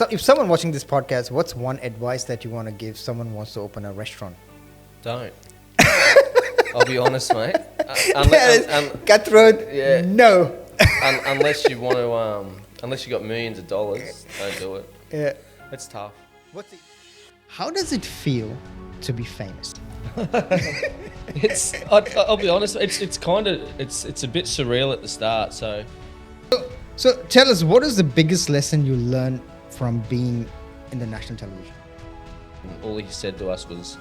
So if someone watching this podcast, what's one advice that you want to give someone who wants to open a restaurant? Don't. I'll be honest, mate. Cutthroat, yeah. no. Unless you want to, unless you got millions of dollars, don't do it. Yeah. It's tough. How does it feel to be famous? I'll be honest. It's a bit surreal at the start. So tell us, what is the biggest lesson you learned from being in the national television? All he said to us was,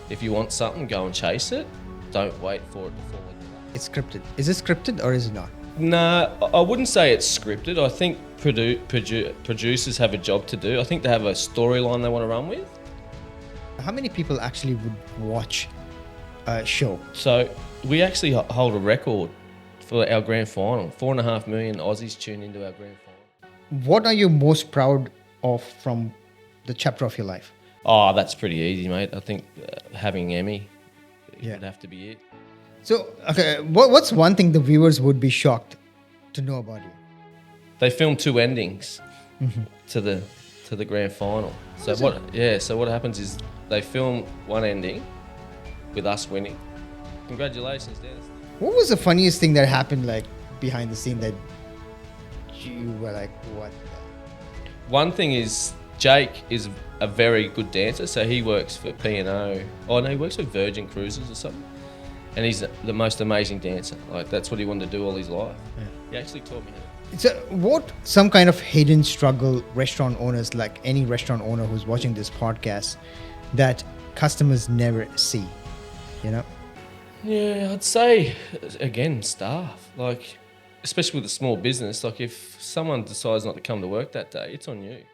if you want something, go and chase it. Don't wait for it to fall into lap. It's scripted. Is it scripted or is it not? No, I wouldn't say it's scripted. I think producers have a job to do. I think they have a storyline they want to run with. How many people actually would watch a show? So we actually hold a record for our grand final. 4.5 million Aussies tune into our grand final. What are you most proud of from the chapter of your life? Oh, that's pretty easy, mate. I think having Emmy would have to be it. So, okay, what's one thing the viewers would be shocked to know about you? They filmed 2 endings to the grand final. So what happens is they film one ending with us winning. Congratulations, Dennis. What was the funniest thing that happened, like, behind the scene that you were like, what? One thing is Jake is a very good dancer, so he works for P&O. Oh no, he works for Virgin Cruises or something. And he's the most amazing dancer. Like, that's what he wanted to do all his life. Yeah. He actually taught me how. So what some kind of hidden struggle restaurant owners, like any restaurant owner who's watching this podcast, that customers never see, you know? Yeah, I'd say, again, staff. Like, especially with a small business, like if someone decides not to come to work that day, it's on you.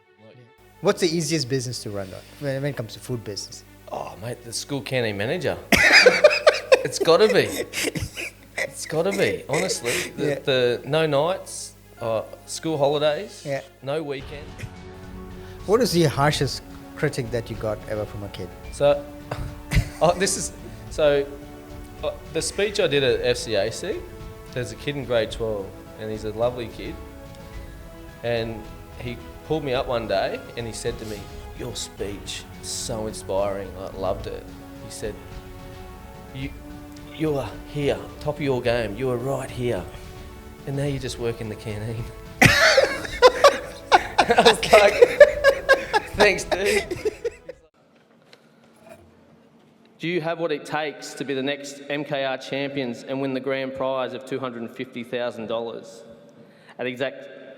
What's the easiest business to run when it comes to food business? Oh, mate, the school canteen manager. It's got to be. It's got to be, honestly. The no nights, school holidays, no weekend. What is the harshest critic that you got ever from a kid? So, the speech I did at FCAC, there's a kid in grade 12, and he's a lovely kid. And he pulled me up one day and he said to me, "Your speech is so inspiring. I loved it." He said, You are here, top of your game. You are right here. And now you just work in the canteen." I was like, thanks, dude. Do you have what it takes to be the next MKR champions and win the grand prize of $250,000?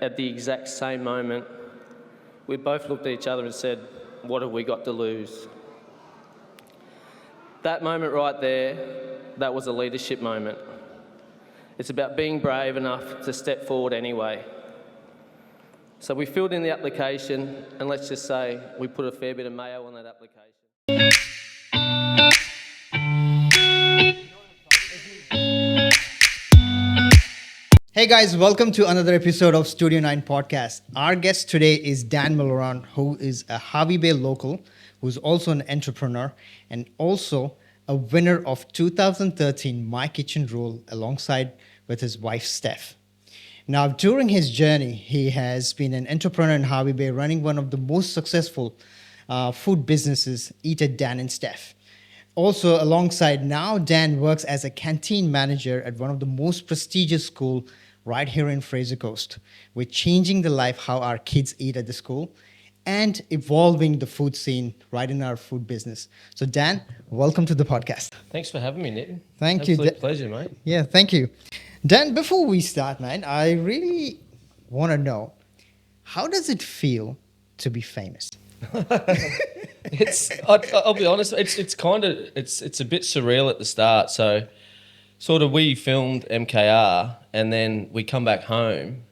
At the exact same moment, we both looked at each other and said, "What have we got to lose?" That moment right there, that was a leadership moment. It's about being brave enough to step forward anyway. So we filled in the application, and let's just say we put a fair bit of mayo on that application. Hey guys, welcome to another episode of Studio 9 Podcast. Our guest today is Dan Milloran, who is a Harvey Bay local, who's also an entrepreneur and also a winner of 2013 My Kitchen Role alongside with his wife, Steph. Now, during his journey, he has been an entrepreneur in Harvey Bay, running one of the most successful food businesses, Eat at Dan and Steph. Also, alongside now, Dan works as a canteen manager at one of the most prestigious schools right here in Fraser Coast. We're changing the life how our kids eat at the school and evolving the food scene right in our food business. So Dan, welcome to the podcast. Thanks for having me, Nitin. Thank you. Absolute pleasure, mate. Yeah, thank you. Dan, before we start, man, I really want to know, how does it feel to be famous? I'll be honest, it's a bit surreal at the start. So sort of we filmed MKR and then we come back home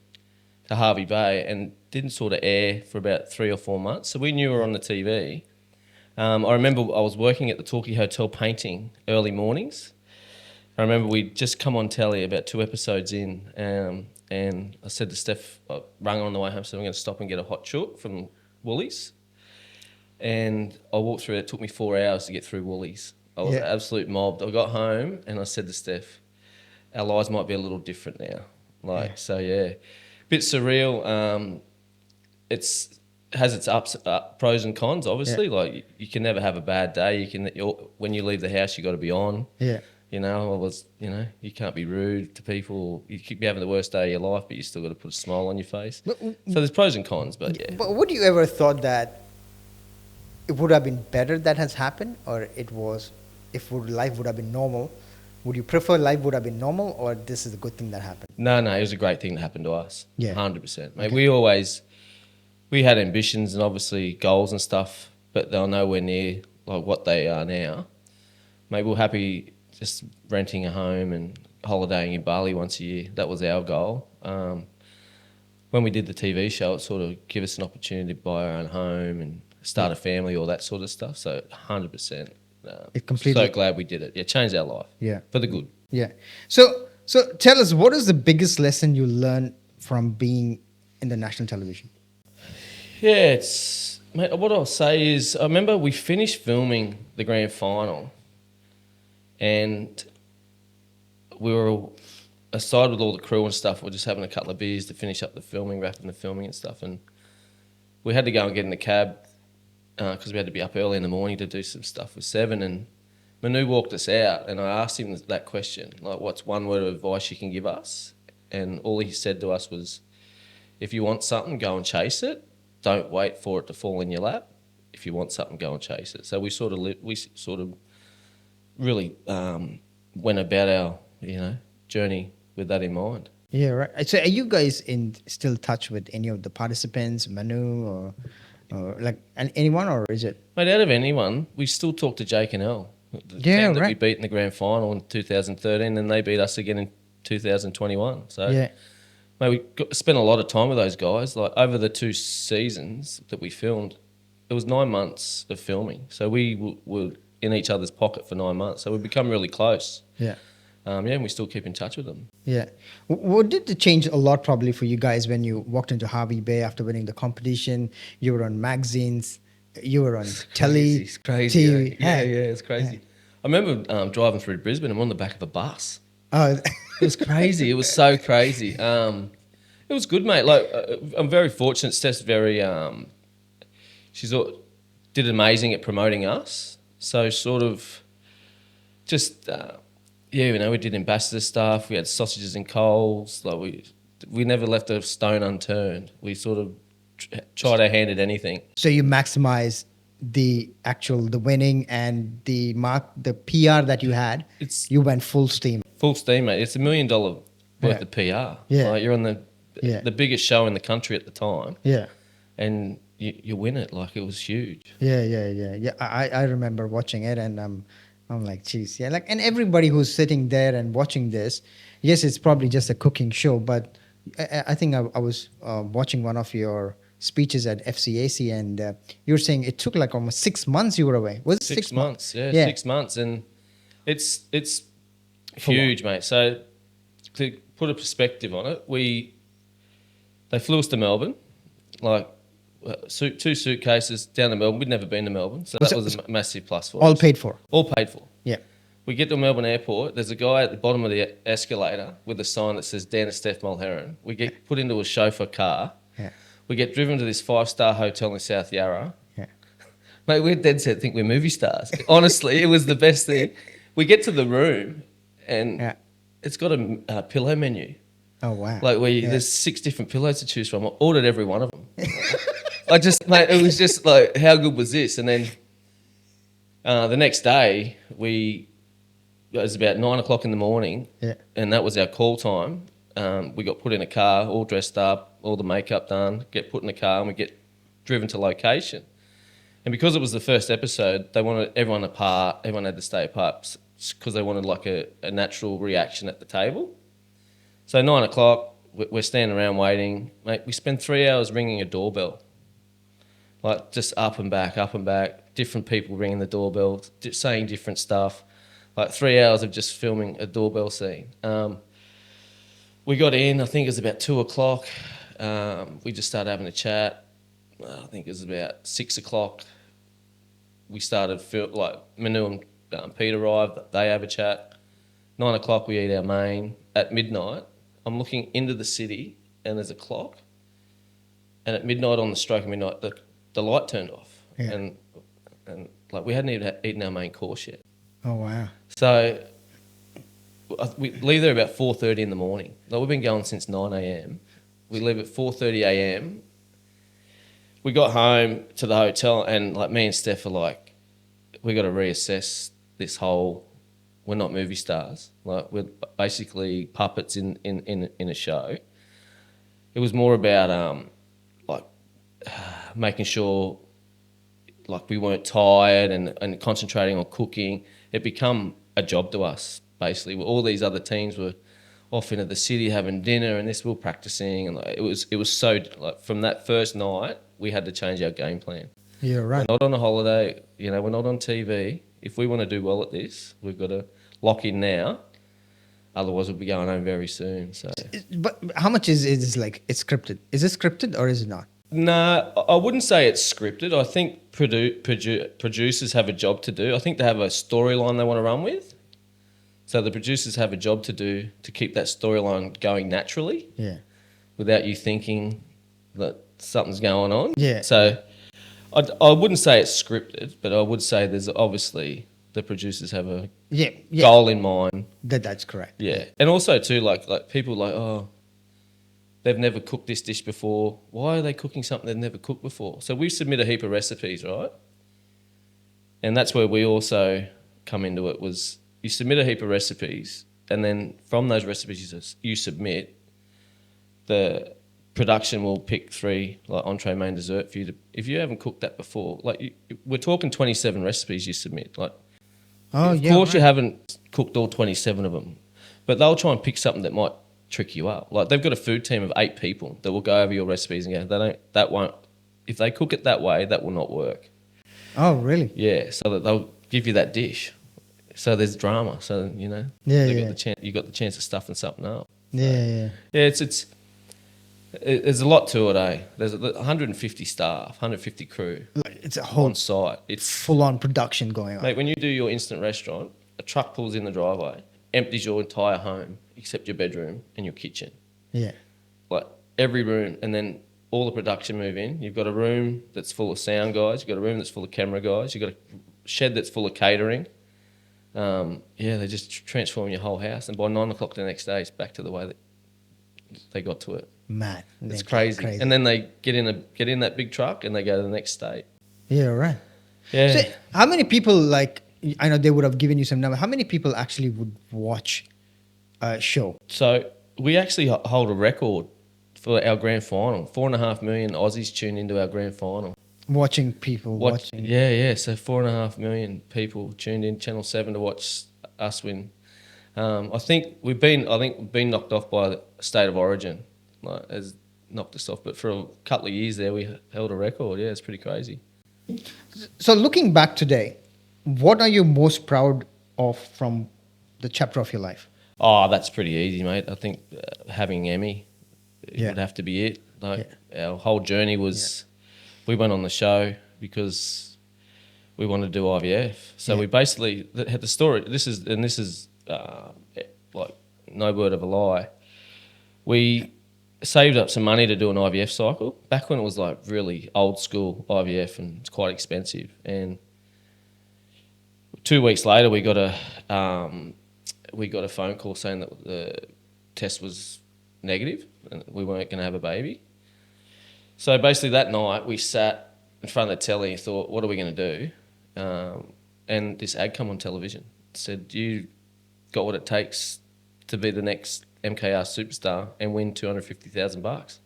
to Harvey Bay and didn't sort of air for about 3 or 4 months. So we knew we were on the TV. I remember I was working at the Torquay Hotel painting early mornings. I remember we'd just come on telly about 2 episodes in, and I said to Steph, I rang on the way home, said I'm going to stop and get a hot chook from Woolies. And I walked through it. It took me 4 hours to get through Woolies. I was absolute mobbed. I got home and I said to Steph, our lives might be a little different now. Bit surreal. has its pros and cons. Yeah. Obviously, like you can never have a bad day. When you leave the house, you got to be on. Yeah. You can't be rude to people. You could be having the worst day of your life, but you still got to put a smile on your face. But, So there's pros and cons, but yeah. but would you ever thought that it would have been better that has happened, or it was, if life would have been normal, would you prefer life would have been normal, or this is a good thing that happened? No, it was a great thing that happened to us. Yeah. 100%. Mate, Okay. we had ambitions and obviously goals and stuff, but they were nowhere near like what they are now. Mate, we're happy just renting a home and holidaying in Bali once a year. That was our goal. When we did the TV show, it sort of gave us an opportunity to buy our own home and start a family, all that sort of stuff. So 100%. It completely. So glad we did it. Yeah, changed our life. Yeah. For the good. Yeah. So tell us, what is the biggest lesson you learned from being in the national television? Yeah, mate, what I'll say is, I remember we finished filming the grand final and we were aside with all the crew and stuff, we're just having a couple of beers to finish up the filming, wrapping the filming and stuff. And we had to go and get in the cab because we had to be up early in the morning to do some stuff with Seven. And Manu walked us out and I asked him that question, like, what's one word of advice you can give us? And all he said to us was, if you want something, go and chase it. Don't wait for it to fall in your lap. If you want something, go and chase it. So we sort of really went about our journey with that in mind. Yeah, right. So are you guys in still touch with any of the participants, Manu or like anyone, or is it? Mate, out of anyone, we still talk to Jake and El, the Yeah, team that we right. beat in the grand final in 2013, and they beat us again in 2021. So, Yeah. mate, spent a lot of time with those guys. Like over the 2 seasons that we filmed, it was 9 months of filming. So we were in each other's pocket for 9 months. So we've become really close. Yeah. And we still keep in touch with them. Yeah. What did it change a lot probably for you guys when you walked into Harvey Bay after winning the competition? You were on magazines, you were on telly, It's crazy. TV. It's crazy. I remember driving through Brisbane and I'm on the back of a bus. Oh, It was crazy. It was so crazy. It was good, mate. Like I'm very fortunate. Steph's did amazing at promoting us. So sort of just we did ambassador stuff. We had sausages and coals. Like we never left a stone unturned. We sort of tried our hand at anything. so you maximize the winning and the PR that you had. You went full steam. Full steam, mate. It's $1 million worth Yeah. of PR. Yeah. Like you're on Yeah. the biggest show in the country at the time, Yeah. and you win it. Like it was huge. Yeah. I remember watching it, and I'm like, geez, yeah. Like, and everybody who's sitting there and watching this, yes, it's probably just a cooking show, but I think I was watching one of your speeches at FCAC, and you were saying it took like almost 6 months you were away. Was it 6 months? Yeah, Yeah. 6 months, and it's For what? huge, mate. So to put a perspective on it, they flew us to Melbourne, like 2 suitcases down to Melbourne. We'd never been to Melbourne, so that was a massive plus for All us. paid for. All paid for. Yeah. We get to Melbourne Airport. There's a guy at the bottom of the escalator with a sign that says Dan and Steph Mulherron. We get put into a chauffeur car. Yeah. We get driven to this 5-star hotel in South Yarra. Yeah. Mate, we're dead set think we're movie stars. Honestly, it was the best thing. We get to the room and Yeah. it's got a pillow menu. Oh wow. Like there's 6 different pillows to choose from. I ordered every one of them. Mate, it was just like, how good was this? And then the next day, it was about 9 o'clock in the morning, Yeah. and that was our call time. We got put in a car, all dressed up, all the makeup done, get put in a car, and we get driven to location. And because it was the first episode, they wanted everyone apart. Everyone had to stay apart because they wanted like a natural reaction at the table. So 9 o'clock, we're standing around waiting. Mate, we spend 3 hours ringing a doorbell. Like just up and back, different people ringing the doorbell, saying different stuff. Like 3 hours of just filming a doorbell scene. We got in, I think it was about 2 o'clock. We just started having a chat. I think it was about 6 o'clock. We started, Manu and Pete arrived, they have a chat. 9 o'clock, we eat our main. At midnight, I'm looking into the city and there's a clock. And at midnight, on the stroke of midnight, the light turned off, Yeah. and like we hadn't even eaten our main course yet. Oh wow. So we leave there about 4:30 in the morning. Like we've been going since 9 a.m. We leave at 4:30 a.m. We got home to the hotel, and like me and Steph are like, we got to reassess this whole. We're not movie stars. Like we're basically puppets in a show. It was more about like making sure like we weren't tired and concentrating on cooking. It become a job to us basically. All these other teams were off into the city having dinner, and this we were practicing, and like, it was so like from that first night we had to change our game plan. You're right. We're not on a holiday, you know. We're not on TV. If we want to do well at this, we've got to lock in now. Otherwise, we'll be going home very soon. So. But how much is like it's scripted? Is it scripted or is it not? No, I wouldn't say it's scripted. I think producers have a job to do. I think they have a storyline they want to run with. So the producers have a job to do to keep that storyline going naturally. Yeah. Without you thinking that something's going on. Yeah. So I wouldn't say it's scripted, but I would say there's obviously the producers have a Yeah. goal in mind. That's correct. Yeah. And also too, like people like, oh, they've never cooked this dish before. Why are they cooking something they've never cooked before? So we submit a heap of recipes, right? And that's where we also come into it was you submit a heap of recipes, and then from those recipes you submit, the production will pick 3 like entree, main, dessert for you to. If you haven't cooked that before, like we're talking 27 recipes you submit. Like, Oh of yeah. course Right. you haven't cooked all 27 of them, but they'll try and pick something that might trick you up. Like they've got a food team of 8 people that will go over your recipes and go, that won't. If they cook it that way, that will not work. Oh really? Yeah, so that they'll give you that dish. So there's drama. So you know, Yeah, they yeah. you got the chance of stuffing something up. Yeah. Yeah, there's a lot to it, eh? There's 150 staff, 150 crew Like, it's a whole on site. It's full on production going on. mate, when you do your instant restaurant, a truck pulls in the driveway, empties your entire home except your bedroom and your kitchen, Yeah. like every room, and then all the production move in. You've got a room that's full of sound guys. You've got a room that's full of camera guys. You've got a shed that's full of catering. They just transform your whole house, and by 9 o'clock the next day, it's back to the way that they got to it. Mad. It's crazy. And then they get in that big truck and they go to the next state. Yeah. Right. Yeah. So how many people like I know they would have given you some number. How many people actually would watch a show? So we actually hold a record for our grand final. 4.5 million Aussies tune into our grand final. Watching people watching. Yeah. So 4.5 million people tuned in Channel 7 to watch us win. I think we've been knocked off by the State of Origin, like has knocked us off. But for a couple of years there, we held a record. Yeah, it's pretty crazy. So looking back today, what are you most proud of from the chapter of your life? Oh, that's pretty easy, mate. I think having Emmy Yeah. would have to be it. Like our whole journey was, we went on the show because we wanted to do IVF. So we basically had the story. This is like no word of a lie. We saved up some money to do an IVF cycle back when it was like really old school IVF and it's quite expensive. And 2 weeks later, we got a phone call saying that the test was negative and we weren't going to have a baby. So basically that night we sat in front of the telly and thought, what are we going to do? And this ad come on television. It said, you got what it takes to be the next MKR superstar and win $250,000.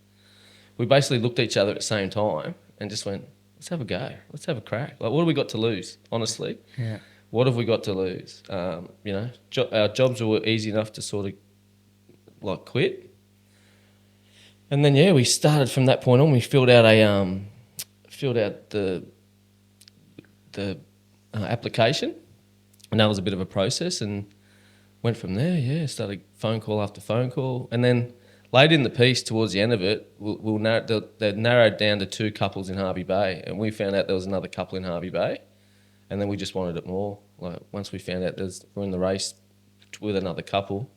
We basically looked at each other at the same time and just went, let's have a go. Let's have a crack. Like, what have we got to lose, honestly? Yeah. What have we got to lose? Our jobs were easy enough to sort of like quit. And then we started from that point on. We filled out the application, and that was a bit of a process. And went from there. Started phone call after phone call, and then late in the piece, towards the end of it, they narrowed down to 2 couples in Hervey Bay, and we found out there was another couple in Hervey Bay, and then we just wanted it more. Like once we found out we're in the race with another couple,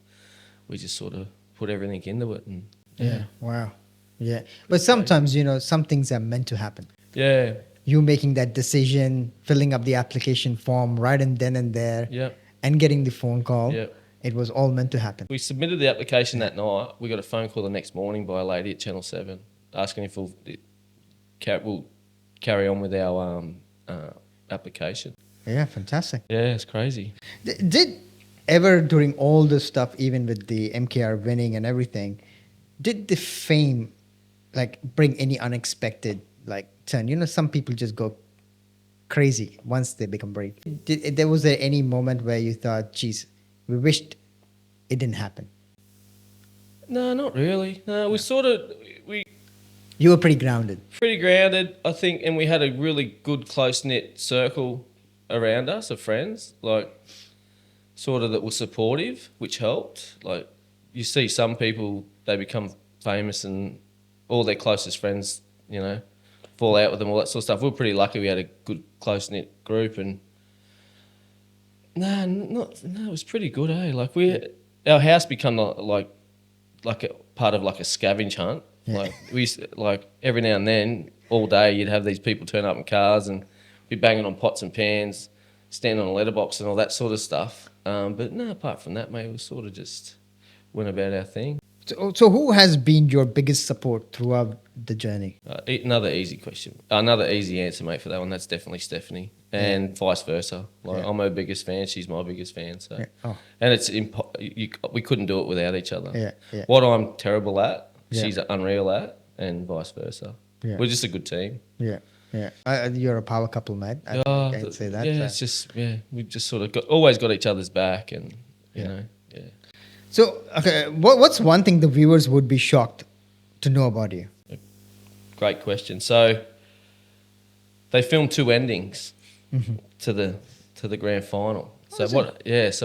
we just sort of put everything into it. And Yeah. Wow. Yeah. But sometimes, some things are meant to happen. Yeah. You making that decision, filling up the application form right and then and there, Yep. and getting the phone call. Yep. It was all meant to happen. We submitted the application that night. We got a phone call the next morning by a lady at Channel 7 asking if we'll carry on with our application. Yeah, fantastic. Yeah, it's crazy. Did ever during all this stuff, even with the MKR winning and everything, did the fame like bring any unexpected like turn? You know, some people just go crazy once they become brave. Was there any moment where you thought, geez, we wished it didn't happen? No, not really. No, we You were pretty grounded. pretty grounded, I think, and we had a really good close knit circle around us of friends, like sort of that were supportive, which helped. Like you see some people, they become famous and all their closest friends, you know, fall out with them, all that sort of stuff. We were pretty lucky. We had a good close knit group, and no, it was pretty good, eh? Like our house become like a part of like a scavenge hunt. Yeah. Like we used to, like every now and then, all day, you'd have these people turn up in cars and be banging on pots and pans, standing on a letterbox and all that sort of stuff. But no, apart from that, mate, it was sort of just went about our thing. So who has been your biggest support throughout the journey? Another easy question, another easy answer, mate, for that one. That's definitely Stephanie, and vice versa. Like I'm her biggest fan, she's my biggest fan. So, and it's we couldn't do it without each other. Yeah. What I'm terrible at, Yeah. she's unreal at, and vice versa. Yeah. We're just a good team. Yeah. You're a power couple, mate. I can say that. Yeah, it's just we've just sort of always got each other's back, and you know, yeah. So, okay, what's one thing the viewers would be shocked to know about you? Great question. So they filmed two endings to the grand final. So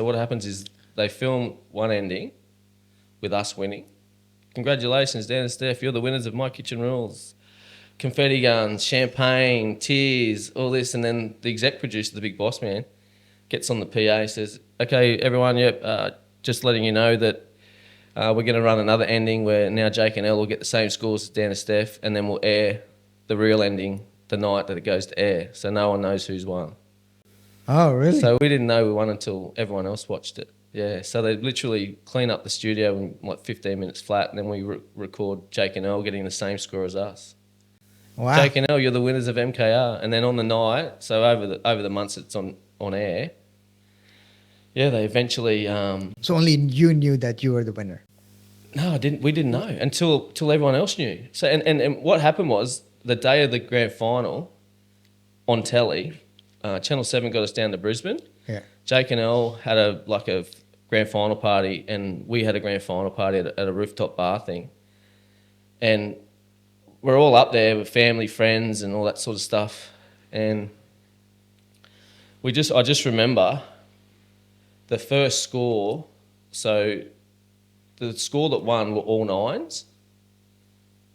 what happens is they film one ending with us winning. Congratulations, Dan and Steph, you're the winners of My Kitchen Rules. Confetti guns, champagne, tears, all this, and then the exec producer, the big boss man, gets on the PA, says, "Okay, everyone, just letting you know that we're going to run another ending where now Jake and Elle will get the same scores as Dan and Steph, and then we'll air the real ending the night that it goes to air, so no one knows who's won." Oh, really? So we didn't know we won until everyone else watched it. Yeah, so they literally clean up the studio in like 15 minutes flat, and then we record Jake and Elle getting the same score as us. Wow. Jake and Elle, you're the winners of MKR, and then on the night, so over the months it's on air. Yeah, they eventually. So only you knew that you were the winner. No, I didn't. We didn't know until everyone else knew. So and what happened was the day of the grand final, on telly, Channel 7 got us down to Brisbane. Yeah. Jake and Elle had a grand final party, and we had a grand final party at a rooftop bar thing. And we're all up there with family, friends, and all that sort of stuff. And I just remember the first score. So the score that won were all nines.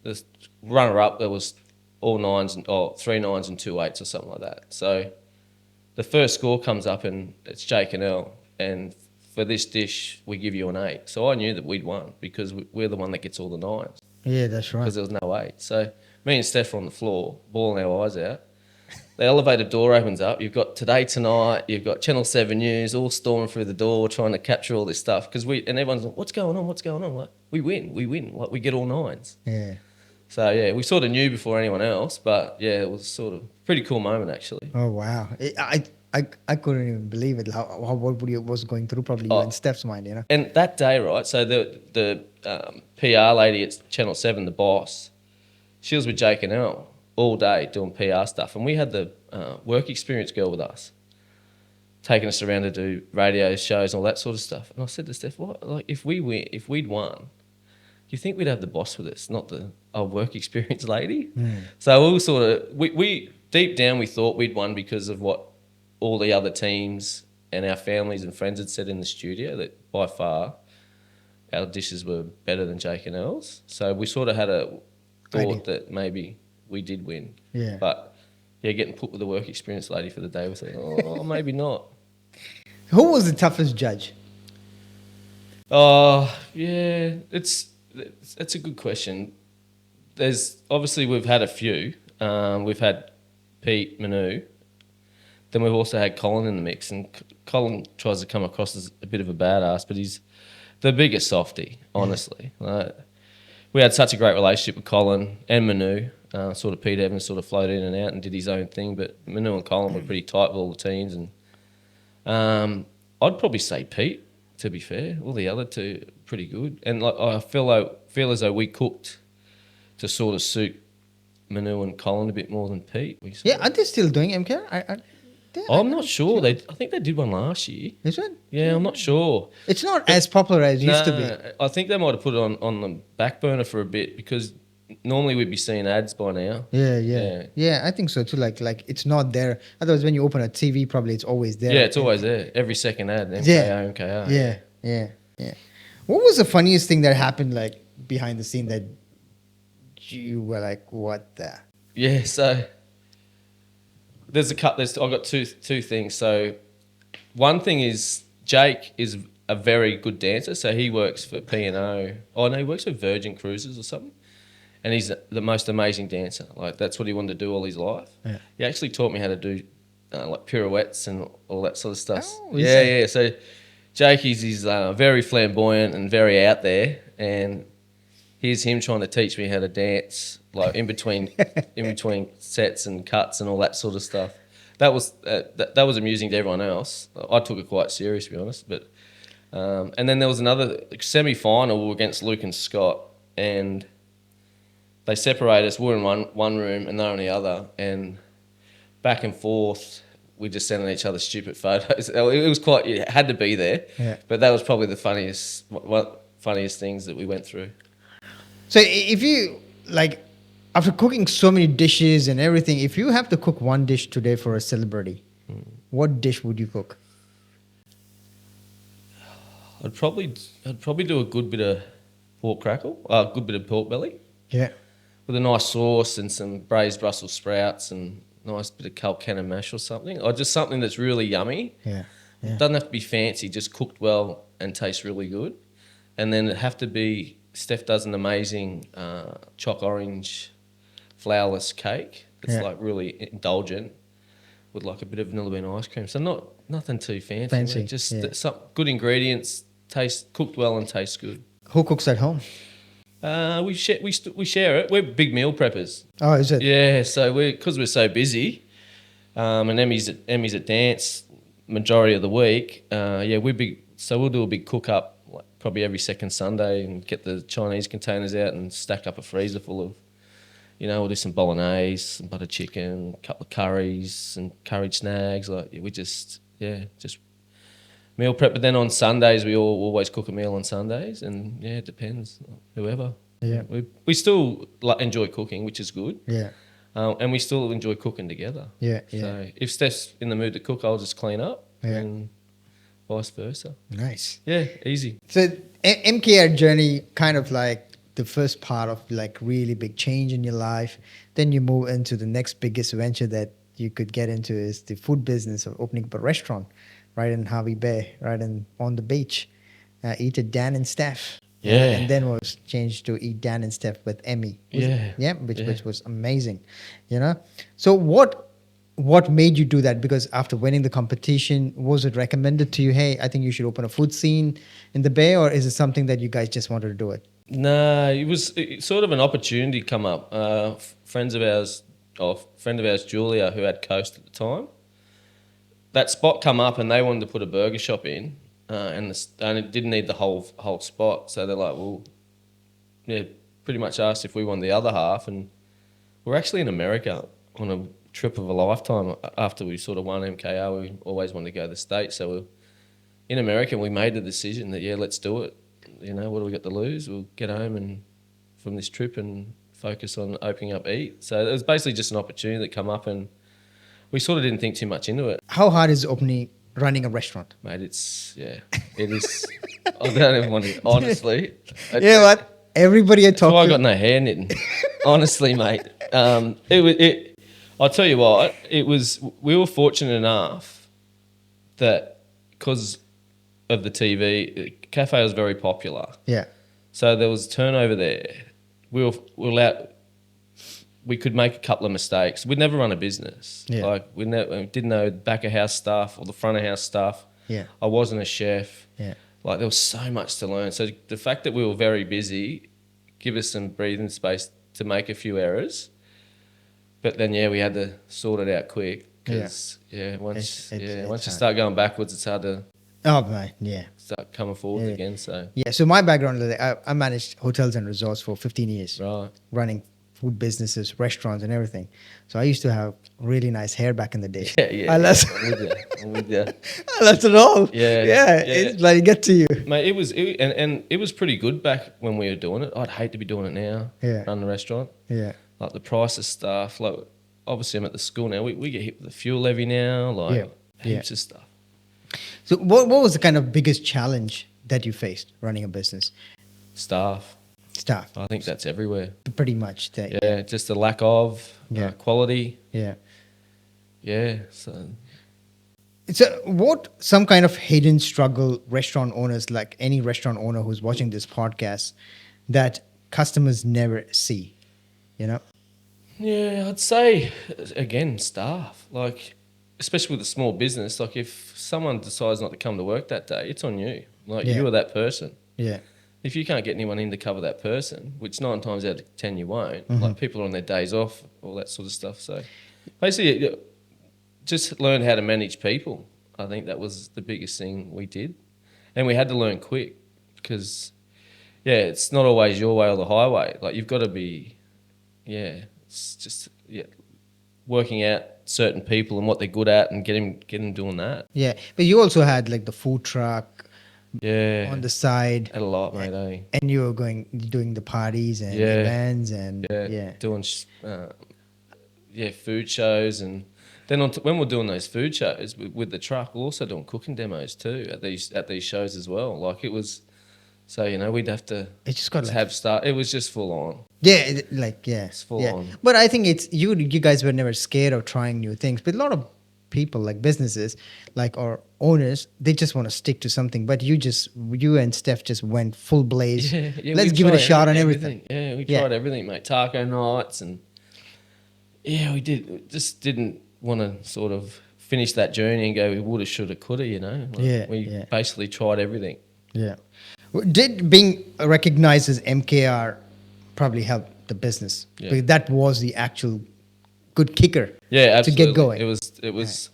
The runner-up, there was all nines, three nines and two eights or something like that. So the first score comes up and it's Jake and Elle, and for this dish we give you an 8. So I knew that we'd won because we're the one that gets all the nines. Yeah, that's right. Because there was no 8. So me and Steph were on the floor, bawling our eyes out. The elevator door opens up. You've got Today Tonight. You've got Channel 7 News all storming through the door trying to capture all this stuff. And everyone's like, what's going on? What's going on? Like, we win. Like, we get all nines. Yeah. So, yeah, we sort of knew before anyone else. But, yeah, it was sort of a pretty cool moment, actually. Oh, wow. I couldn't even believe it. What was going through probably you and Steph's mind, you know? And that day, right, so the PR lady at Channel 7, the boss, she was with Jake and Elle all day doing PR stuff. And we had the work experience girl with us, taking us around to do radio shows and all that sort of stuff. And I said to Steph, what, like, if we'd won, do you think we'd have the boss with us, not the work experience lady? So we were sort of, we deep down we thought we'd won because of what all the other teams and our families and friends had said in the studio, that by far our dishes were better than Jake and Elle's. So we sort of had a thought that maybe we did win. Yeah. But yeah, getting put with the work experience lady for the day was like, oh, maybe not. Who was the toughest judge? Oh, yeah, it's a good question. There's obviously we've had a few. We've had Pete, Manu. Then we've also had Colin in the mix, and Colin tries to come across as a bit of a badass, but he's the biggest softie, honestly. We had such a great relationship with Colin and Manu. Sort of Pete Evans sort of floated in and out and did his own thing, but Manu and Colin were pretty tight with all the teams. And I'd probably say Pete, to be fair. All the other two pretty good, and like I feel as though we cooked to sort of suit Manu and Colin a bit more than Pete. Yeah, are they still doing MK? I'm not sure. I think they did one last year. Is it? Yeah, I'm not sure. It's not as popular as it used to be. I think they might have put it on the back burner for a bit because normally we'd be seeing ads by now. Yeah. I think so too. Like it's not there. Otherwise, when you open a TV, probably it's always there. Yeah, it's always there. Every second ad, MKR. Yeah. What was the funniest thing that happened like behind the scene that you were like, what the? Yeah, so there's a cut. I've got two things. So one thing is Jake is a very good dancer. So he works for P&O. Oh no, he works for Virgin Cruises or something. And he's the most amazing dancer. Like that's what he wanted to do all his life. Yeah. He actually taught me how to do like pirouettes and all that sort of stuff. Oh, yeah. So Jake he's very flamboyant and very out there, and here's him trying to teach me how to dance, like in between sets and cuts and all that sort of stuff. That was amusing to everyone else. I took it quite serious, to be honest. But and then there was another semi-final against Luke and Scott, and they separated us. We were in one room and they're in the other, and back and forth. We just sending each other stupid photos. It was quite. It had to be there. Yeah. But that was probably the funniest things that we went through. So if you like, after cooking so many dishes and everything, if you have to cook one dish today for a celebrity, what dish would you cook? I'd probably do a good bit of pork crackle, a good bit of pork belly, Yeah. with a nice sauce and some braised Brussels sprouts and a nice bit of Kilkenna mash or something, or just something that's really yummy. Yeah. Doesn't have to be fancy, just cooked well and tastes really good. And then it'd have to be. Steph does an amazing choc orange flourless cake. It's like really indulgent with like a bit of vanilla bean ice cream. So nothing too fancy. Just some good ingredients, taste cooked well and tastes good. Who cooks at home? We share it. We're big meal preppers. Oh, is it? Yeah, so because we're so busy, and Emmy's at dance majority of the week. We're big. So we'll do a big cook up. Probably every second Sunday and get the Chinese containers out and stack up a freezer full of, we'll do some bolognese, some butter chicken, a couple of curries and curried snags. We just meal prep. But then on Sundays, we always cook a meal on Sundays, and it depends, whoever. Yeah. We still enjoy cooking, which is good. Yeah. And we still enjoy cooking together. Yeah. So if Steph's in the mood to cook, I'll just clean up. Yeah. And vice versa. Nice. Yeah, easy. So MKR journey, kind of like the first part of like really big change in your life. Then you move into the next biggest venture that you could get into is the food business of opening up a restaurant right in Harvey Bay, right on the beach. Eat at Dan and Steph. Yeah. And then was changed to Eat Dan and Steph with Emmy. Which was amazing. So what made you do that? Because after winning the competition, was it recommended to you, hey, I think you should open a food scene in the Bay, or is it something that you guys just wanted to do it? No, it sort of an opportunity come up. Friend of ours, Julia, who had Coast at the time, that spot come up and they wanted to put a burger shop in, and it didn't need the whole spot. So they're like, well, pretty much asked if we wanted the other half, and we're actually in America on a trip of a lifetime. After we sort of won MKR, we always wanted to go to the States. So we're in America, and we made the decision that, let's do it. What do we got to lose? We'll get home and from this trip and focus on opening up Eat. So it was basically just an opportunity that come up, and we sort of didn't think too much into it. How hard is running a restaurant? Mate, it is. I don't even want to, honestly. You know what? Everybody I talk to. I got no hair knitting. Honestly, mate. I'll tell you what, we were fortunate enough that because of the TV, the cafe was very popular. Yeah. So there was turnover there. We were allowed, we could make a couple of mistakes. We'd never run a business. Yeah. Like we didn't know the back of house stuff or the front of house stuff. Yeah. I wasn't a chef. Yeah. Like there was so much to learn. So the fact that we were very busy give us some breathing space to make a few errors. But then we had to sort it out quick because once you hard. start going backwards, it's hard to Oh man, yeah. start coming forward Yeah. again. So Yeah. So my background, I managed hotels and resorts for 15 years, right, running food businesses, restaurants, and everything. So I used to have really nice hair back in the day. yeah. I left, I'm with you. I left it all. Yeah, Yeah. yeah. It's like get to you. Mate, it was pretty good back when we were doing it. I'd hate to be doing it now. Yeah. Running a restaurant. Yeah. Like the price of stuff. Like obviously I'm at the school now. We get hit with the fuel levy now. Like Yeah. heaps of stuff. So what was the kind of biggest challenge that you faced running a business? Staff. Staff. I think that's everywhere. Pretty much. Yeah, just the lack of quality. Yeah. Yeah. So So what some kind of hidden struggle restaurant owners, like any restaurant owner who's watching this podcast, that customers never see, you know? yeah, I'd say again staff. Like especially with a small business. Like if someone decides not to come to work that day, it's on you. Like Yeah. you are that person. Yeah. If you can't get anyone in to cover that person, which 9 times out of 10 you won't, Mm-hmm. like people are on their days off, all that sort of stuff. So basically, just learn how to manage people. I think that was the biggest thing we did. And we had to learn quick because, it's not always your way or the highway. Like you've got to be, it's just, working out certain people and what they're good at and get them doing that. Yeah. But you also had like the food truck Yeah. on the side, Had a lot, mate, eh? and you were doing the parties and Yeah. events and Doing food shows, and then when we're doing those food shows with the truck, we're also doing cooking demos too at these shows as well. Like it was, so we'd have to It just got like, have start. It was just full on. it's full on. But I think it's you guys were never scared of trying new things. But a lot of people, like businesses, or owners, they just want to stick to something. But you and Steph just went full blaze. Let's we give it a tried shot on everything. Yeah, we tried everything, mate. Taco nights and we did. We just didn't want to sort of finish that journey and go we woulda, shoulda, coulda. We basically tried everything. Yeah. Did being recognized as MKR probably help the business? Yeah. Because that was the actual good kicker. Yeah, absolutely. To get going. It was.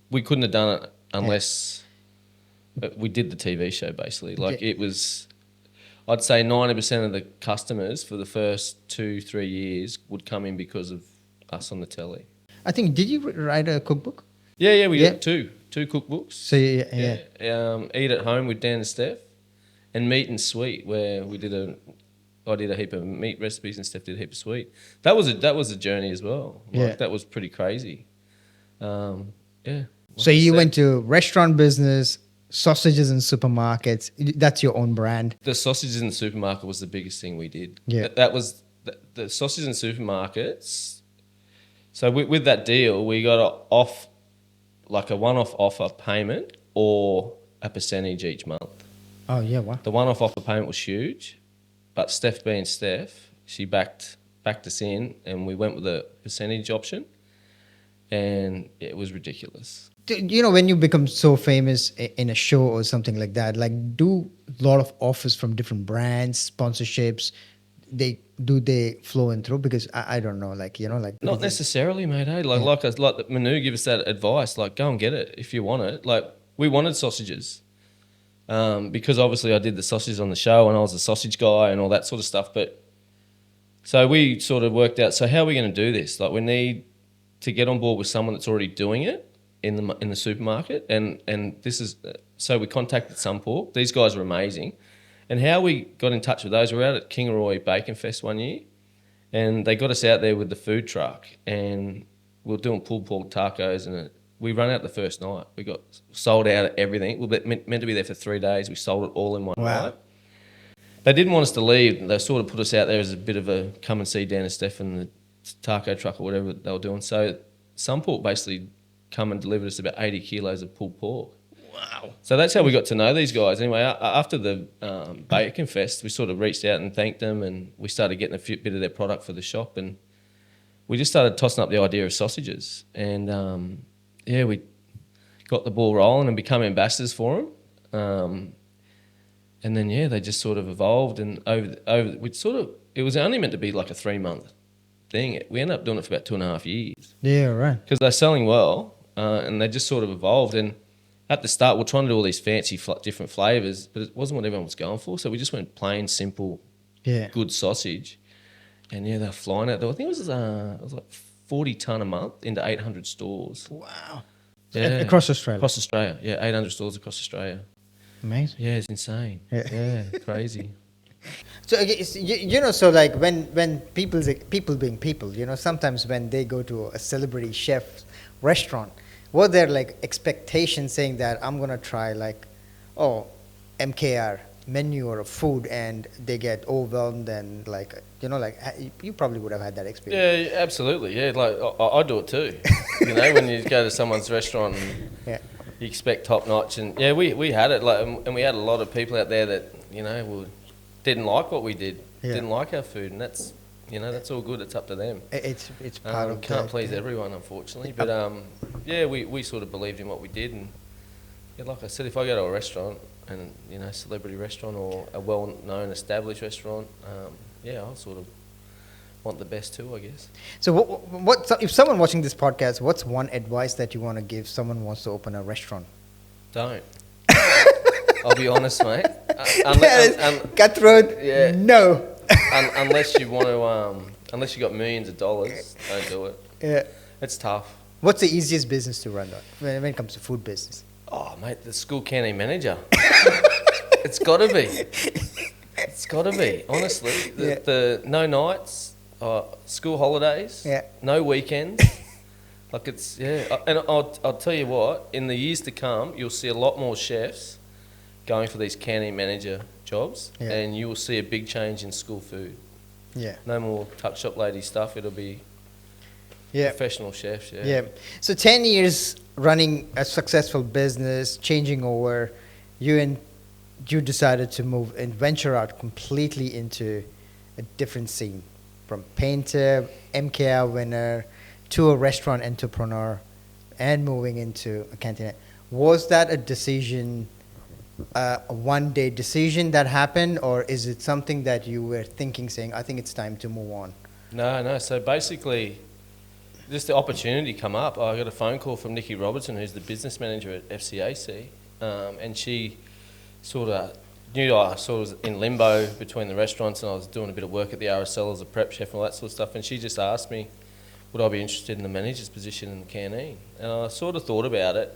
We couldn't have done it unless we did the TV show. Basically, like it was. I'd say 90% of the customers for the first 2-3 years would come in because of us on the telly. I think, did you write a cookbook? Yeah, we got two cookbooks. So yeah. Eat at Home with Dan and Steph, and Meat and Sweet, where I did a heap of meat recipes and Steph did a heap of sweet. That was a journey as well. Like, that was pretty crazy. So you went to restaurant business, sausages in supermarkets. That's your own brand. The sausages in the supermarket was the biggest thing we did. Yeah. That was the sausages in supermarkets. So with that deal, we got a one-off offer payment or a percentage each month. Oh yeah, wow. The one-off offer payment was huge, but Steph being Steph, she backed us in, and we went with a percentage option, and it was ridiculous. When you become so famous in a show or something like that, like do a lot of offers from different brands, sponsorships, they flow in through? Because I don't know, Not necessarily, mate. Hey, like Manu give us that advice, like go and get it if you want it. Like we wanted sausages, because obviously I did the sausages on the show and I was a sausage guy and all that sort of stuff. But so we sort of worked out, so how are we going to do this? Like we need to get on board with someone that's already doing it in the supermarket, and this is so we contacted Sunpork. These guys are amazing. And how we got in touch with those, we were out at Kingaroy Bacon Fest one year, and they got us out there with the food truck, and we were doing pulled pork tacos, and we ran out the first night. We got sold out of everything. We were meant to be there for 3 days. We sold it all in one night. They didn't want us to leave. They sort of put us out there as a bit of a come and see Dan and Steph and the taco truck or whatever they were doing. So Sunpork basically come and delivered us about 80 kilos of pulled pork. Wow. So that's how we got to know these guys. Anyway, after the Bacon Fest, we sort of reached out and thanked them, and we started getting a bit of their product for the shop. And we just started tossing up the idea of sausages, and we got the ball rolling and become ambassadors for them. And then they just sort of evolved, and over we sort of, it was only meant to be like a 3 month thing. We ended up doing it for about 2.5 years. Yeah, right. Because they're selling well, and they just sort of evolved. And at the start, we're trying to do all these fancy different flavors, but it wasn't what everyone was going for. So we just went plain, simple, good sausage. And they're flying out there. I think it was like 40 ton a month into 800 stores. Wow. Yeah. Across Australia. Across Australia, 800 stores across Australia. Amazing. Yeah, it's insane. Yeah, crazy. So okay, so like when people being people, sometimes when they go to a celebrity chef restaurant, were there like expectations saying that I'm gonna try like, MKR menu or a food, and they get overwhelmed and like you probably would have had that experience. Yeah, absolutely. Yeah, like I do it too. When you go to someone's restaurant and Yeah. you expect top notch, and we had it like, and we had a lot of people out there that didn't like what we did, didn't like our food, and that's all good. It's up to them. It's part of can't please everyone, unfortunately, but we sort of believed in what we did, and like I said, if I go to a restaurant and celebrity restaurant or a well-known established restaurant, I sort of want the best too, I guess. So what if someone watching this podcast, what's one advice that you want to give someone who wants to open a restaurant? Don't. I'll be honest, mate. Cutthroat. Yeah. No. Unless you want to, unless you got millions of dollars, don't do it. Yeah. It's tough. What's the easiest business to run when it comes to food business? Oh, mate, the school canteen manager. It's got to be. It's got to be. Honestly, the no nights, school holidays, no weekends. Like it's and I'll tell you what. In the years to come, you'll see a lot more chefs going for these canteen manager jobs, and you will see a big change in school food. Yeah. No more tuck shop lady stuff. It'll be professional chefs. Yeah. Yeah. So 10 years running a successful business, changing over, you decided to move and venture out completely into a different scene, from painter, MKR winner, to a restaurant entrepreneur, and moving into a canteen. Was that a decision? A one-day decision that happened, or is it something that you were thinking, saying, I think it's time to move on? No. So basically, just the opportunity come up. I got a phone call from Nikki Robertson, who's the business manager at FCAC, and she sort of knew I sort of was in limbo between the restaurants, and I was doing a bit of work at the RSL as a prep chef and all that sort of stuff, and she just asked me, would I be interested in the manager's position in the canteen? And I sort of thought about it,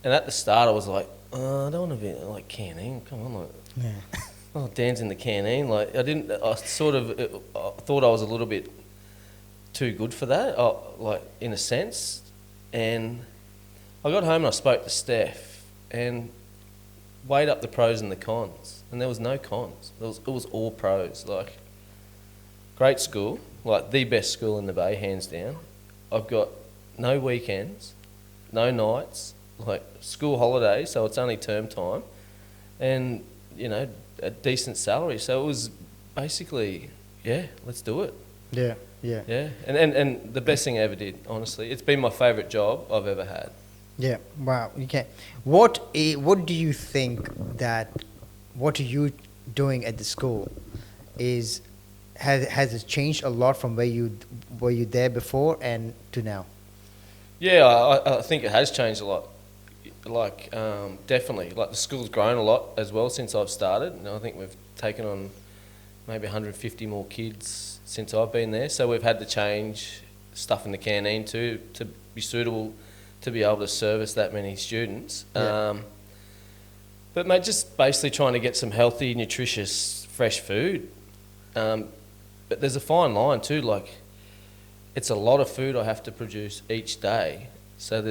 and at the start I was like, I don't want to be like canteen. Come on, like, Dan's in the canteen. Like I thought I was a little bit too good for that, like in a sense. And I got home and I spoke to Steph and weighed up the pros and the cons, and there was no cons. It was all pros. Like great school, like the best school in the Bay, hands down. I've got no weekends, no nights. Like school holidays, so it's only term time, and a decent salary. So it was basically, let's do it. Yeah. And the best thing I ever did, honestly. It's been my favourite job I've ever had. Yeah. Wow. Okay. What do you think that what are you doing at the school has it changed a lot from where you there before and to now? Yeah, I think it has changed a lot. Like definitely, like the school's grown a lot as well since I've started, and I think we've taken on maybe 150 more kids since I've been there. So we've had to change stuff in the canteen too to be suitable to be able to service that many students. But mate, just basically trying to get some healthy, nutritious, fresh food. But there's a fine line too. Like it's a lot of food I have to produce each day. So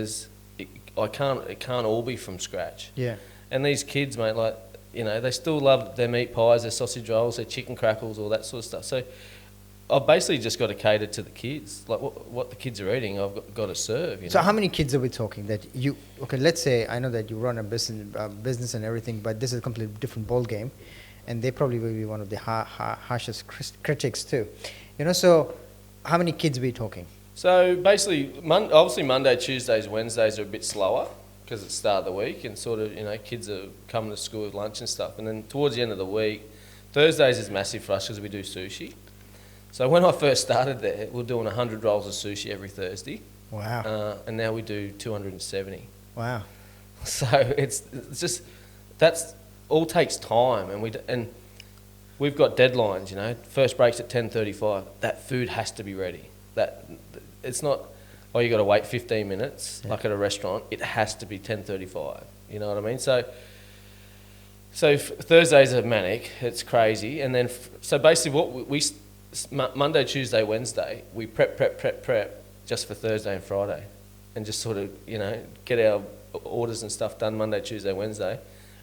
it can't all be from scratch. Yeah. And these kids, mate, like, they still love their meat pies, their sausage rolls, their chicken crackles, all that sort of stuff. So I've basically just got to cater to the kids. Like what the kids are eating, I've got to serve. So how many kids are we talking that let's say, I know that you run a business and everything, but this is a completely different ball game, and they probably will be one of the harshest critics too. So how many kids are we talking? So basically, obviously Monday, Tuesdays, Wednesdays are a bit slower because it's the start of the week and sort of, kids are coming to school with lunch and stuff. And then towards the end of the week, Thursdays is massive for us because we do sushi. So when I first started there, we were doing 100 rolls of sushi every Thursday. Wow. And now we do 270. Wow. So it's just, that's all takes time. And we've got deadlines, First break's at 10:35. That food has to be ready. It's not, oh, you got to wait 15 minutes like at a restaurant. It has to be 10:35. You know what I mean? So Thursdays are manic. It's crazy. And then so basically what we Monday, Tuesday, Wednesday we prep just for Thursday and Friday, and just sort of get our orders and stuff done Monday, Tuesday, Wednesday,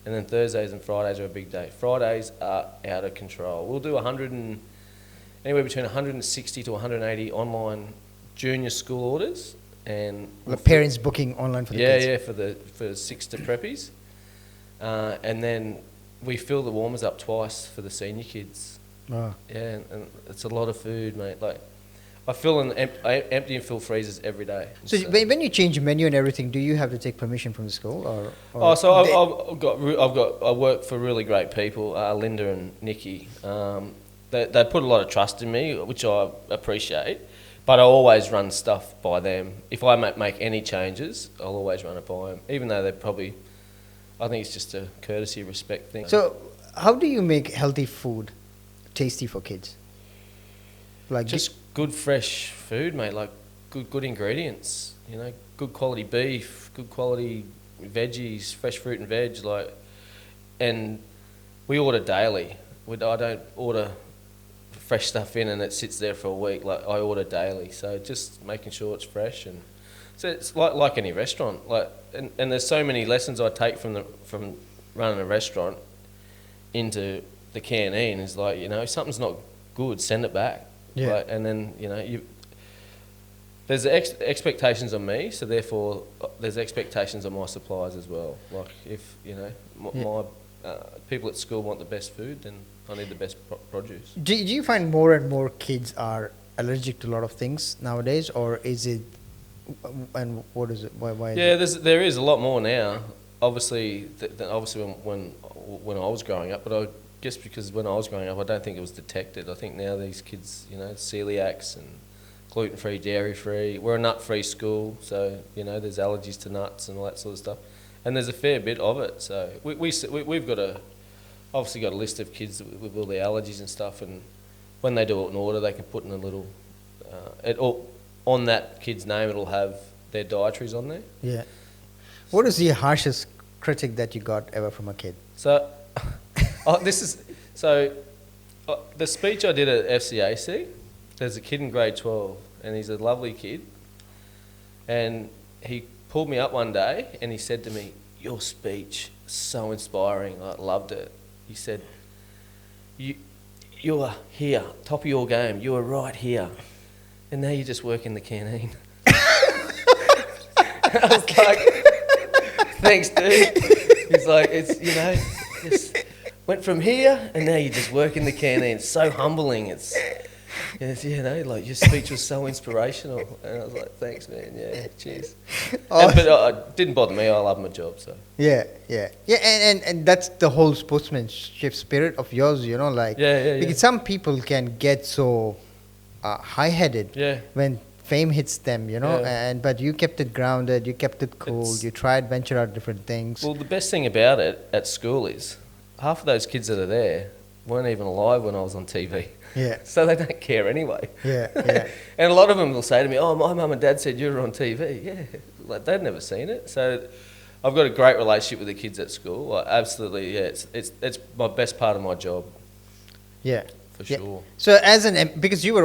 and then Thursdays and Fridays are a big day. Fridays are out of control. We'll do anywhere between 160 to 180 online junior school orders, and The parents booking online for the kids. for 6 to preppies, and then we fill the warmers up twice for the senior kids. Oh. Yeah, and it's a lot of food, mate. Like I fill and empty and fill freezers every day. So when you change menu and everything, do you have to take permission from the school or I work for really great people, Linda and Nikki. They put a lot of trust in me, which I appreciate, but I always run stuff by them. If I make any changes, I'll always run it by them, even though I think it's just a courtesy, respect thing. So how do you make healthy food tasty for kids? Like just good fresh food, mate, like good ingredients, good quality beef, good quality veggies, fresh fruit and veg, and we order daily. I don't order fresh stuff in and it sits there for a week. Like I order daily, so just making sure it's fresh. And so it's like any restaurant. And there's so many lessons I take from running a restaurant into the canteen. Is if something's not good, send it back. Yeah. And then there's expectations on me, so therefore there's expectations on my suppliers as well. Like if my people at school want the best food, then I need the best produce. Do you find more and more kids are allergic to a lot of things nowadays, or is it? And what is it? Why? Yeah, there is a lot more now. Obviously, when I was growing up, but I guess because when I was growing up, I don't think it was detected. I think now these kids, celiacs and gluten-free, dairy-free. We're a nut-free school, so there's allergies to nuts and all that sort of stuff, and there's a fair bit of it. So we've obviously got a list of kids with all the allergies and stuff, and when they do it in order, they can put in a little on that kid's name. It'll have their dietaries on there. Yeah. What is the harshest critic that you got ever from a kid? So, the speech I did at FCAC. There's a kid in grade 12, and he's a lovely kid. And he pulled me up one day, and he said to me, "Your speech is so inspiring. I loved it." He said, "You are here, top of your game. You are right here, and now you just work in the canteen." I was like, "Thanks, dude." He's like, just went from here, and now you just work in the canteen. It's so humbling. Your speech was so inspirational, and I was like, "Thanks, man. Yeah, cheers." But it didn't bother me. I love my job, so. Yeah, and that's the whole sportsmanship spirit of yours, Because some people can get so high-headed when fame hits them, but you kept it grounded, you kept it cool, you tried venture out different things. Well, the best thing about it at school is half of those kids that are there weren't even alive when I was on TV. Yeah. So they don't care anyway. Yeah. And a lot of them will say to me, "Oh, my mum and dad said you were on TV." Yeah, they'd never seen it. So I've got a great relationship with the kids at school. Absolutely, yeah. It's my best part of my job. Yeah. For sure. So because you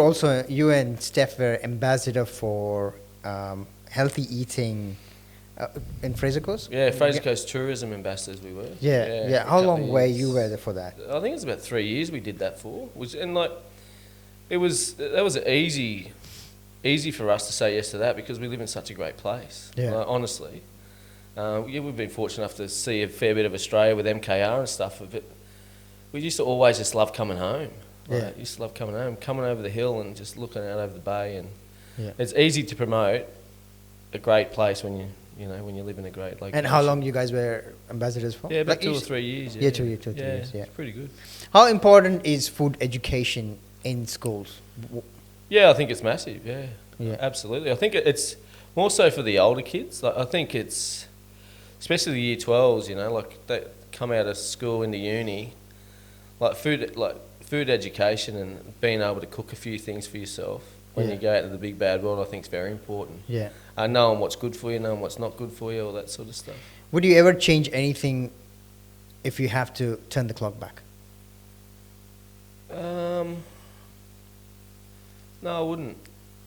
and Steph were ambassador for healthy eating in Fraser Coast? Yeah, Fraser Coast tourism ambassadors we were. Yeah. How long were you there for that? I think it was about 3 years we did that for. That was easy for us to say yes to that because we live in such a great place. Yeah. Honestly. We've been fortunate enough to see a fair bit of Australia with MKR and stuff, but we used to always just love coming home. Used to love coming home, coming over the hill and just looking out over the bay and Yeah. It's easy to promote a great place when when you live in a great location. And how long you guys were ambassadors for? Yeah, about Like 2 or you- 3 years. Yeah, 2 years, 2 or 3 yeah, years, yeah. it's pretty good. How important is food education in schools? Yeah, I think it's massive. Yeah, Yeah. absolutely. I think it's more so for the older kids. Like, I think it's especially the year 12s. Like they come out of school into uni, like food education and being able to cook a few things for yourself when Yeah. you go out into the big bad world. I think is very important. Yeah. Knowing what's good for you, knowing what's not good for you, all that sort of stuff. Would you ever change anything if you have to turn the clock back? No, I wouldn't.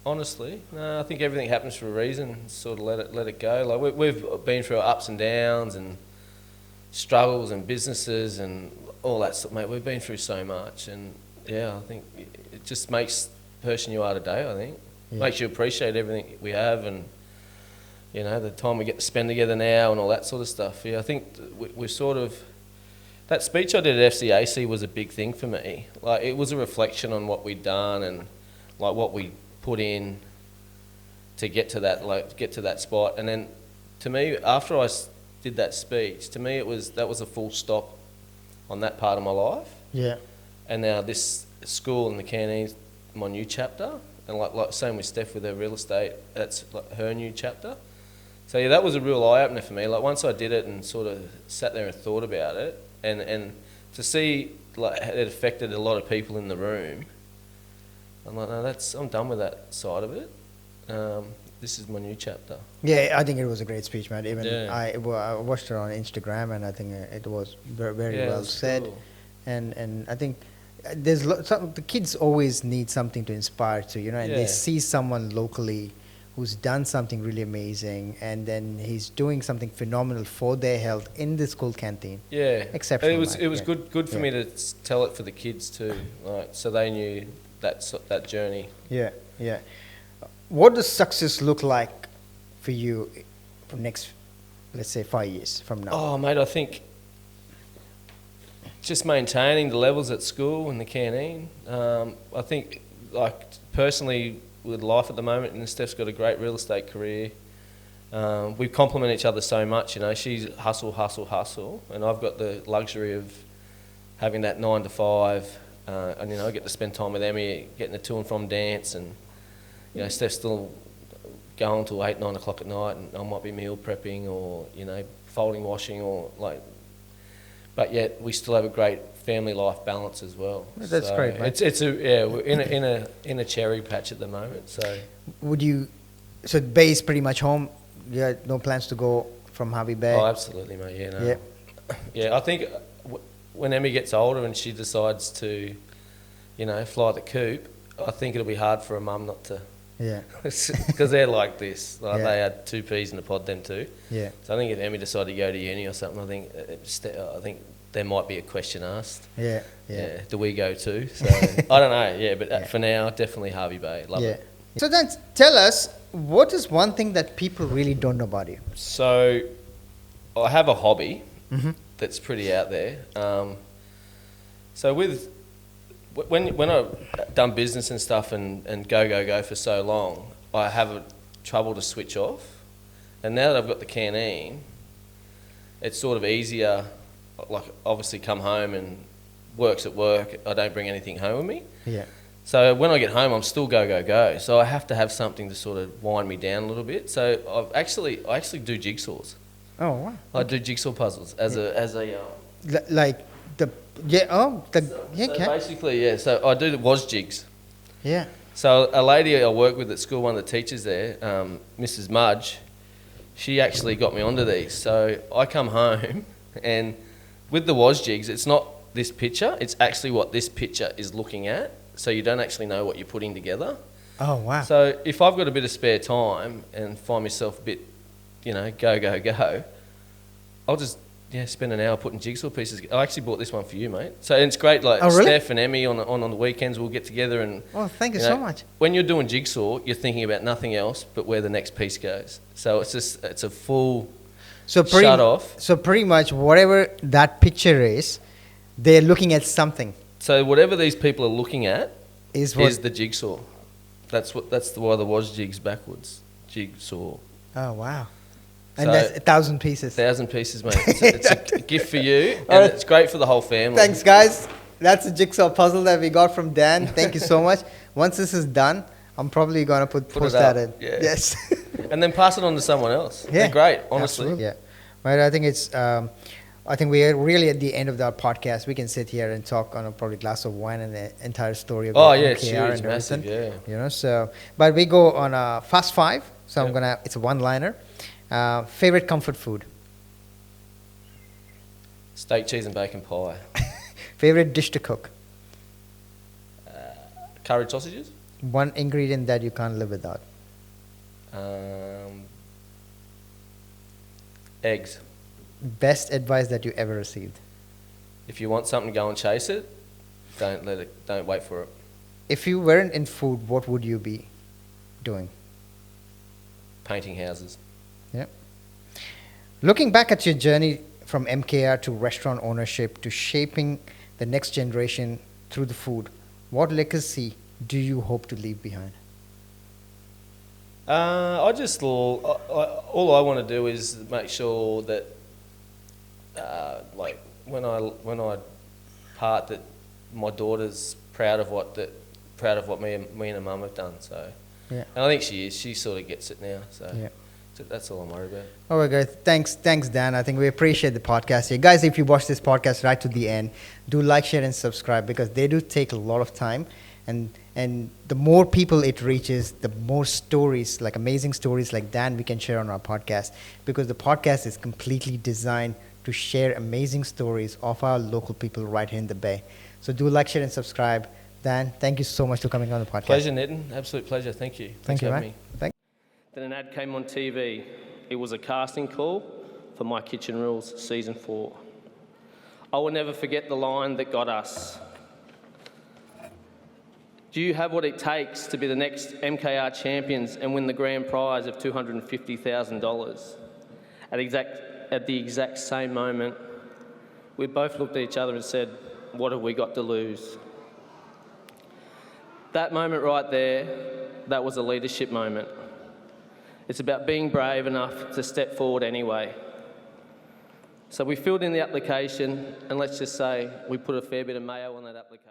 Honestly, no. I think everything happens for a reason. Sort of let it go. Like we've been through ups and downs and struggles and businesses and all that stuff, mate. We've been through so much, and yeah, I think it just makes the person you are today. I think makes you appreciate everything we have, and the time we get to spend together now and all that sort of stuff. Yeah, I think we're sort of. That speech I did at FCAC was a big thing for me. Like, it was a reflection on what we'd done and like what we put in to get to that spot. And then, to me, after I did that speech, to me that was a full stop on that part of my life. Yeah. And now this school and the canteens, my new chapter, and like same with Steph with her real estate, that's like her new chapter. So yeah, that was a real eye opener for me. Like, once I did it and sort of sat there and thought about it, and to see like it affected a lot of people in the room, I'm like, no, I'm done with that side of it. This is my new chapter. Yeah, I think it was a great speech, man. Even Yeah. I watched it on Instagram, and I think it was very Yeah, well it's said. cool. And I think the kids always need something to inspire to, and they Yeah. see someone locally who's done something really amazing, and then he's doing something phenomenal for their health in the school canteen. Yeah, Exceptional, It was mate, yeah. good for Yeah. me to tell it for the kids too, like so they knew that journey. Yeah, yeah. What does success look like for you for next, let's say, 5 years from now? Oh, mate, I think just maintaining the levels at school and the canteen. I think, like, personally, with life at the moment, and Steph's got a great real estate career. We complement each other so much, She's hustle, and I've got the luxury of having that 9 to 5, and I get to spend time with Emmy, getting the to and from dance, and Steph's still going till 8, 9 o'clock at night, and I might be meal prepping or folding, washing, or like. But yet we still have a great family life balance as well. That's great, mate. We're in a cherry patch at the moment. So So base pretty much home. You had no plans to go from Harvey Bay? oh, absolutely, mate. Yeah, no. Yeah, I think when Emmy gets older and she decides to, fly the coop, I think it'll be hard for a mum not to. Yeah. Because they're like this. Like, Yeah. They had 2 peas in a pod, them too. Yeah. So I think if Emmy decided to go to uni or something, I think there might be a question asked. Yeah. Do we go too? So I don't know. Yeah, but Yeah. For now, definitely Harvey Bay. Love it. So then tell us, what is one thing that people really don't know about you? So I have a hobby Mm-hmm. that's pretty out there. So when I've done business and stuff and go for so long, I have trouble to switch off. And now that I've got the canteen, it's sort of easier. Like, obviously come home and work's at work. I don't bring anything home with me. Yeah. So when I get home, I'm still go. So I have to have something to sort of wind me down a little bit. So I actually do jigsaws. Oh, wow. I do jigsaw puzzles as a Like the, yeah, oh, the, yeah, so okay. basically, yeah. So I do the was jigs. Yeah. So a lady I work with at school, one of the teachers there, Mrs. Mudge, she actually got me onto these. So I come home and with the was jigs, it's not this picture, it's actually what this picture is looking at. So you don't actually know what you're putting together. Oh, wow. So if I've got a bit of spare time and find myself a bit, go, I'll just spend an hour putting jigsaw pieces. I actually bought this one for you, mate. So and it's great. Like, Oh, really? Steph and Emmy on the weekends, we'll get together and. Oh, thank you know, so much. When you're doing jigsaw, you're thinking about nothing else but where the next piece goes. So it's a full So shut off. So pretty much whatever that picture is, they're looking at something. So whatever these people are looking at Is what? is the jigsaw. why there was jigs backwards. Jigsaw. Oh, wow. And So- that's 1,000 pieces. 1,000 pieces, mate. It's a gift for you, and it's great for the whole family. Thanks, guys. That's a jigsaw puzzle that we got from Dan. Thank you so much. Once this is done, I'm probably going to post it that up, in. yeah. Yes. And then pass it on to someone else. Yeah, They're great, honestly. Absolutely. Yeah. Right. I think it's. I think we are really at the end of our podcast. We can sit here and talk on a probably glass of wine and the entire story of Oh, the yeah, it's MKR huge, and massive, everything. yeah. You know. So, but we go on a fast five. So I'm Yep. gonna. It's a one-liner. Favorite comfort food. Steak, cheese, and bacon pie. Favorite dish to cook. Curried sausages. One ingredient that you can't live without. Eggs. Best advice that you ever received. If you want something, go and chase it. Don't wait for it. If you weren't in food, what would you be doing? Painting houses. Yeah. Looking back at your journey from MKR to restaurant ownership to shaping the next generation through the food, what legacy do you hope to leave behind? I just all I want to do is make sure that, like when I part, that my daughter's proud of what me and her mum have done. So, Yeah. and I think she is. She sort of gets it now. So, Yeah. so that's all I'm worried about. All right, guys. Thanks, Dan. I think we appreciate the podcast here. Guys, if you watch this podcast right to the end, do like, share, and subscribe because they do take a lot of time. And the more people it reaches, the more stories, like amazing stories like Dan, we can share on our podcast because the podcast is completely designed to share amazing stories of our local people right here in the Bay. So do like, share, and subscribe. Dan, thank you so much for coming on the podcast. Pleasure, Nitin. Absolute pleasure. Thank you. Thank Thanks you, for man. having me. Thank Then an ad came on TV. It was a casting call for My Kitchen Rules Season 4. I will never forget the line that got us. Do you have what it takes to be the next MKR champions and win the grand prize of $250,000? At the exact same moment, we both looked at each other and said, what have we got to lose? That moment right there, that was a leadership moment. It's about being brave enough to step forward anyway. So we filled in the application, and let's just say we put a fair bit of mayo on that application.